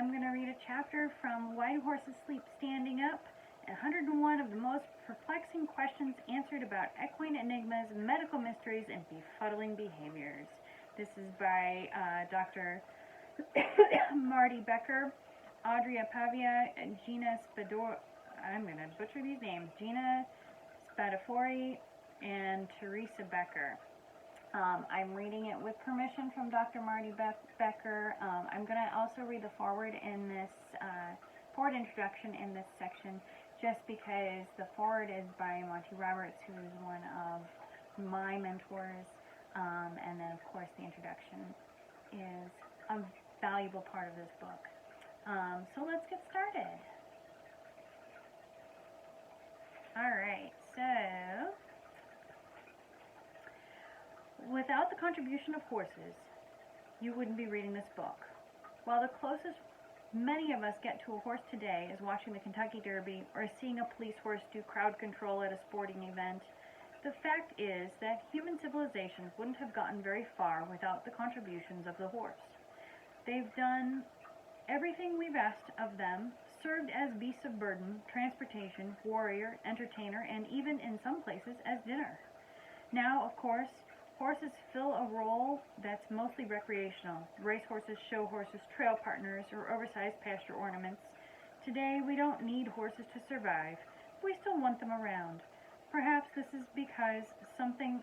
I'm going to read a chapter from Why Do Horses Sleep Standing Up? 101 of the most perplexing questions answered about equine enigmas, medical mysteries, and befuddling behaviors. This is by Dr. Marty Becker, Audrey Pavia, and Gina Spadafori. I'm going to butcher these names. Gina Spadafori and Teresa Becker. I'm reading it with permission from Dr. Marty Becker. I'm going to also read the forward in this forward introduction in this section, just because the forward is by Monty Roberts, who is one of my mentors, and then of course the introduction is a valuable part of this book. So let's get started. Alright, so without the contribution of horses, you wouldn't be reading this book. While the closest many of us get to a horse today is watching the Kentucky Derby or seeing a police horse do crowd control at a sporting event, the fact is that human civilizations wouldn't have gotten very far without the contributions of the horse. They've done everything we've asked of them, served as beasts of burden, transportation, warrior, entertainer, and even in some places as dinner. Now, of course, horses fill a role that's mostly recreational. Racehorses, show horses, trail partners, or oversized pasture ornaments. Today, we don't need horses to survive. We still want them around. Perhaps this is because something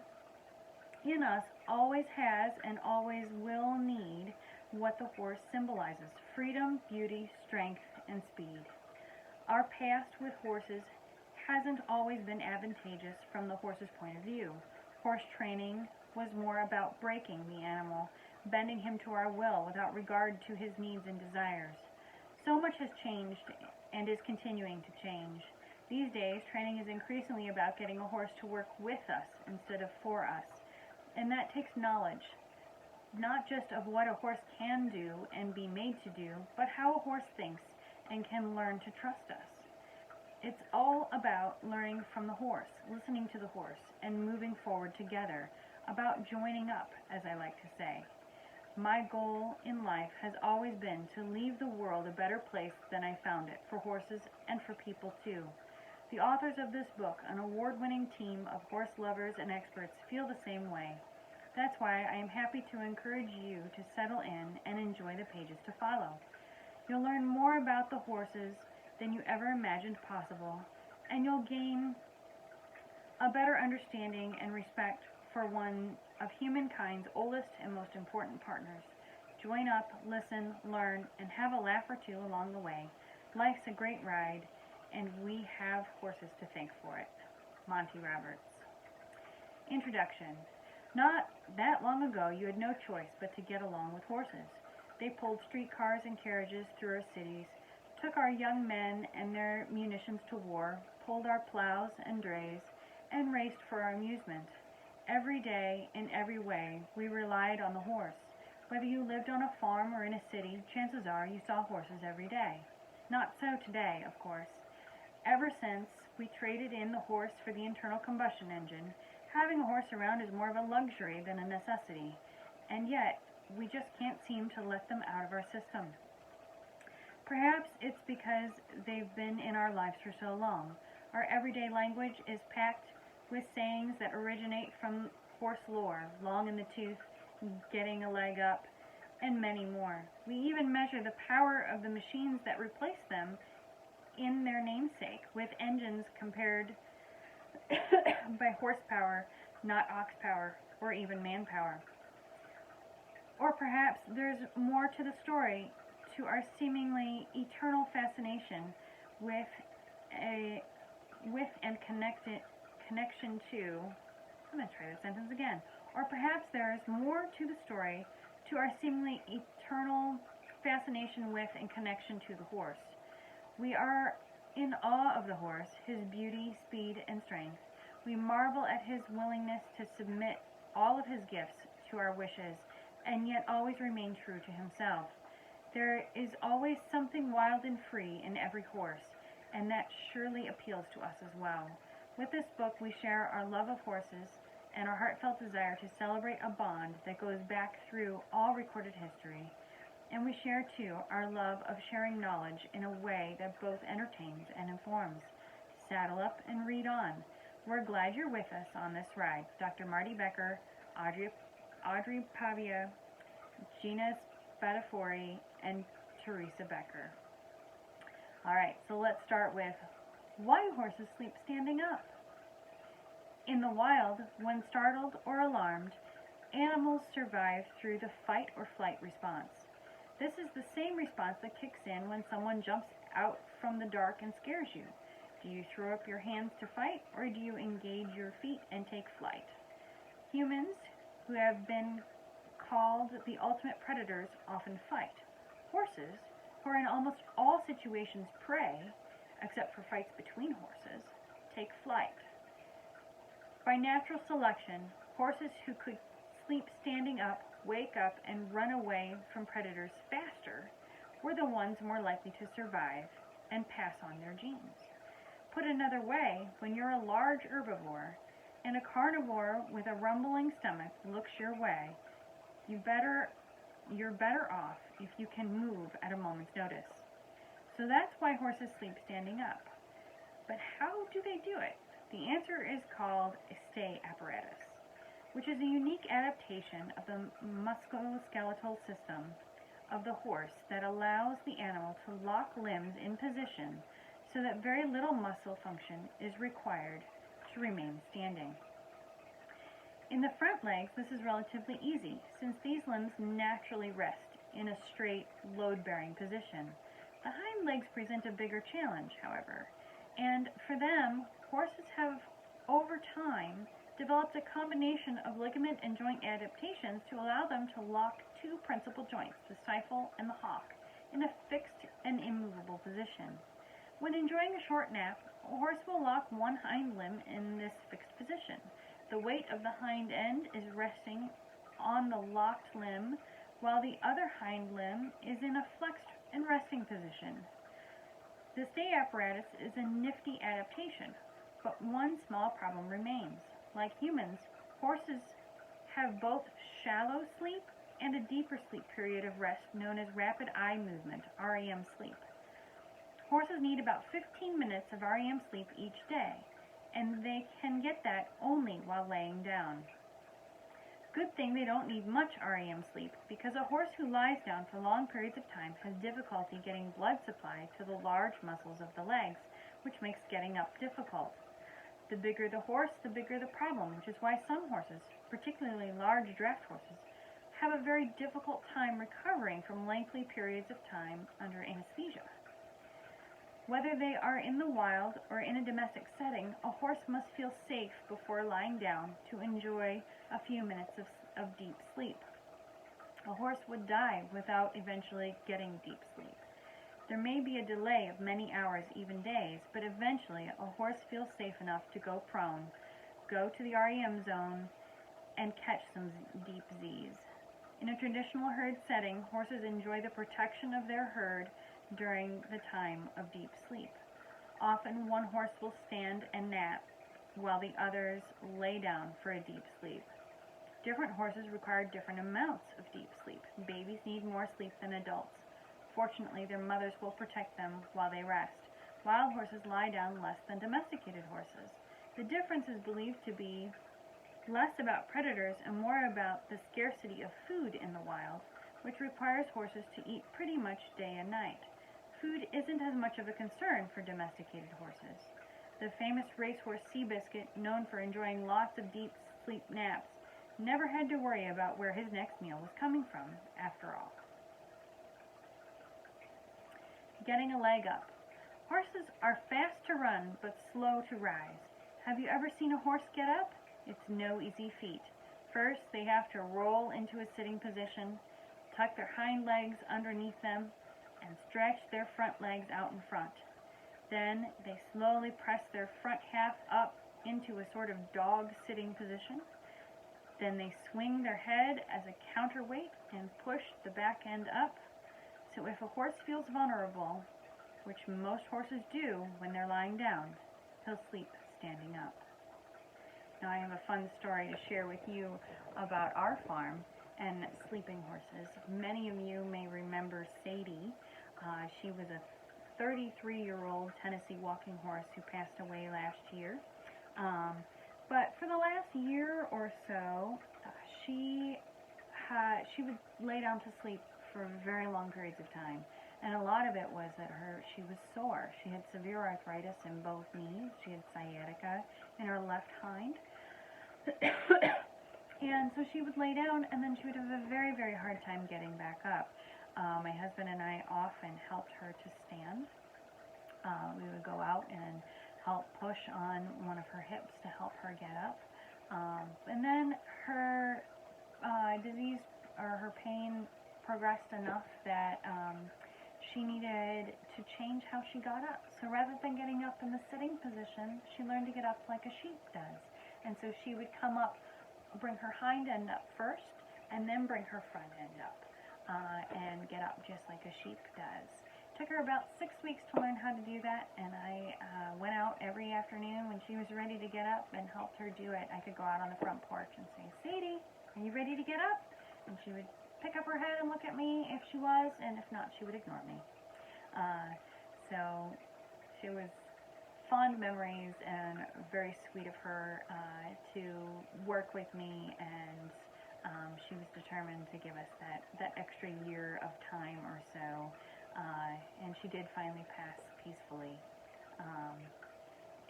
in us always has and always will need what the horse symbolizes: freedom, beauty, strength, and speed. Our past with horses hasn't always been advantageous from the horse's point of view. Horse training was more about breaking the animal, bending him to our will without regard to his needs and desires. So much has changed and is continuing to change. These days, training is increasingly about getting a horse to work with us instead of for us. And that takes knowledge, not just of what a horse can do and be made to do, but how a horse thinks and can learn to trust us. It's all about learning from the horse, listening to the horse, and moving forward together, about joining up, as I like to say. My goal in life has always been to leave the world a better place than I found it, for horses and for people too. The authors of this book, an award-winning team of horse lovers and experts, feel the same way. That's why I am happy to encourage you to settle in and enjoy the pages to follow. You'll learn more about the horses than you ever imagined possible, and you'll gain a better understanding and respect for one of humankind's oldest and most important partners. Join up, listen, learn, and have a laugh or two along the way. Life's a great ride, and we have horses to thank for it. Monty Roberts. Introduction. Not that long ago, you had no choice but to get along with horses. They pulled streetcars and carriages through our cities, took our young men and their munitions to war, pulled our plows and drays, and raced for our amusement. Every day, in every way, we relied on the horse. Whether you lived on a farm or in a city, chances are you saw horses every day. Not so today, of course. Ever since we traded in the horse for the internal combustion engine, having a horse around is more of a luxury than a necessity, and yet we just can't seem to let them out of our system. Perhaps it's because they've been in our lives for so long. Our everyday language is packed with sayings that originate from horse lore, long in the tooth, getting a leg up, and many more. We even measure the power of the machines that replace them in their namesake, with engines compared by horsepower, not ox power, or even manpower. Or perhaps there's more to the story, to our seemingly eternal fascination with and connection to. I'm going to try that sentence again. Or perhaps there is more to the story, to our seemingly eternal fascination with and connection to the horse. We are in awe of the horse, his beauty, speed, and strength. We marvel at his willingness to submit all of his gifts to our wishes, and yet always remain true to himself. There is always something wild and free in every horse, and that surely appeals to us as well. With this book, we share our love of horses and our heartfelt desire to celebrate a bond that goes back through all recorded history. And we share, too, our love of sharing knowledge in a way that both entertains and informs. Saddle up and read on. We're glad you're with us on this ride. Dr. Marty Becker, Audrey Pavia, Gina Spadafori, and Teresa Becker. All right, so let's start with, why do horses sleep standing up? In the wild, when startled or alarmed, animals survive through the fight or flight response. This is the same response that kicks in when someone jumps out from the dark and scares you. Do you throw up your hands to fight, or do you engage your feet and take flight? Humans, who have been called the ultimate predators, often fight. Horses, who are in almost all situations prey, except for fights between horses, take flight. By natural selection, horses who could sleep standing up, wake up, and run away from predators faster were the ones more likely to survive and pass on their genes. Put another way, when you're a large herbivore and a carnivore with a rumbling stomach looks your way, you're better off if you can move at a moment's notice. So that's why horses sleep standing up. But how do they do it? The answer is called a stay apparatus, which is a unique adaptation of the musculoskeletal system of the horse that allows the animal to lock limbs in position so that very little muscle function is required to remain standing. In the front legs, this is relatively easy, since these limbs naturally rest in a straight, load-bearing position. The hind legs present a bigger challenge, however, and for them, horses have, over time, developed a combination of ligament and joint adaptations to allow them to lock two principal joints, the stifle and the hock, in a fixed and immovable position. When enjoying a short nap, a horse will lock one hind limb in this fixed position. The weight of the hind end is resting on the locked limb, while the other hind limb is in a flexed and resting position. The stay apparatus is a nifty adaptation, but one small problem remains. Like humans, horses have both shallow sleep and a deeper sleep period of rest known as rapid eye movement, REM sleep. Horses need about 15 minutes of REM sleep each day, and they can get that only while laying down. Good thing they don't need much REM sleep, because a horse who lies down for long periods of time has difficulty getting blood supply to the large muscles of the legs, which makes getting up difficult. The bigger the horse, the bigger the problem, which is why some horses, particularly large draft horses, have a very difficult time recovering from lengthy periods of time under anesthesia. Whether they are in the wild or in a domestic setting, a horse must feel safe before lying down to enjoy a few minutes of deep sleep. A horse would die without eventually getting deep sleep. There may be a delay of many hours, even days, but eventually a horse feels safe enough to go prone, go to the REM zone, and catch some deep Z's. In a traditional herd setting, horses enjoy the protection of their herd during the time of deep sleep. Often one horse will stand and nap while the others lay down for a deep sleep. Different horses require different amounts of deep sleep. Babies need more sleep than adults. Fortunately, their mothers will protect them while they rest. Wild horses lie down less than domesticated horses. The difference is believed to be less about predators and more about the scarcity of food in the wild, which requires horses to eat pretty much day and night. Food isn't as much of a concern for domesticated horses. The famous racehorse Seabiscuit, known for enjoying lots of deep sleep naps, never had to worry about where his next meal was coming from, after all. Getting a leg up. Horses are fast to run, but slow to rise. Have you ever seen a horse get up? It's no easy feat. First, they have to roll into a sitting position, tuck their hind legs underneath them, and stretch their front legs out in front. Then they slowly press their front half up into a sort of dog sitting position. Then they swing their head as a counterweight and push the back end up. So if a horse feels vulnerable, which most horses do when they're lying down, he'll sleep standing up. Now I have a fun story to share with you about our farm and sleeping horses. Many of you may remember Sadie. She was a 33-year-old Tennessee walking horse who passed away last year. But for the last year or so, she would lay down to sleep for very long periods of time. And a lot of it was that she was sore. She had severe arthritis in both knees. She had sciatica in her left hind. And so she would lay down, and then she would have a very, very hard time getting back up. My husband and I often helped her to stand. We would go out and help push on one of her hips to help her get up. And then her disease or her pain progressed enough that she needed to change how she got up. So rather than getting up in the sitting position, she learned to get up like a sheep does. And so she would come up, bring her hind end up first, and then bring her front end up, and get up just like a sheep does. It took her about 6 weeks to learn how to do that, and I went out every afternoon when she was ready to get up and helped her do it. I could go out on the front porch and say, "Sadie, are you ready to get up?" And she would pick up her head and look at me if she was, and if not, she would ignore me. So she was fond memories, and very sweet of her to work with me, and she was determined to give us that extra year of time or so, and she did finally pass peacefully,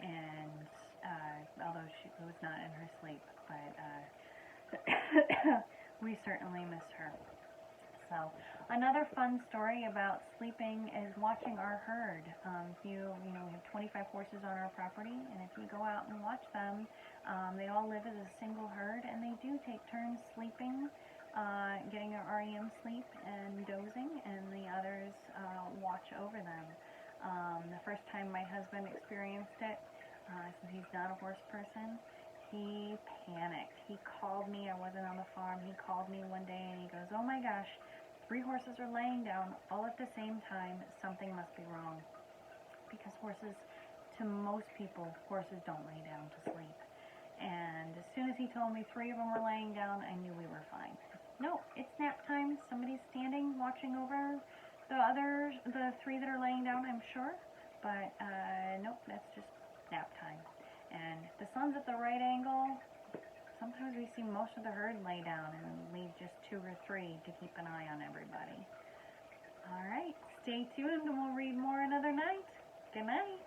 and although she was not in her sleep, but we certainly miss her. So another fun story about sleeping is watching our herd. We have 25 horses on our property, and if you go out and watch them, they all live as a single herd, and they do take turns sleeping, getting their REM sleep and dozing, and the others watch over them. The first time my husband experienced it, since he's not a horse person, he panicked. He called me. I wasn't on the farm. He called me one day and he goes, "Oh my gosh, 3 horses are laying down all at the same time. Something must be wrong." Because to most people, horses don't lay down to sleep. And as soon as he told me 3 of them were laying down, I knew we were fine. No, it's nap time. Somebody's standing, watching over the 3 that are laying down, I'm sure. But nope, that's just nap time. And if the sun's at the right angle, sometimes we see most of the herd lay down and leave just 2 or 3 to keep an eye on everybody. All right, stay tuned and we'll read more another night. Good night.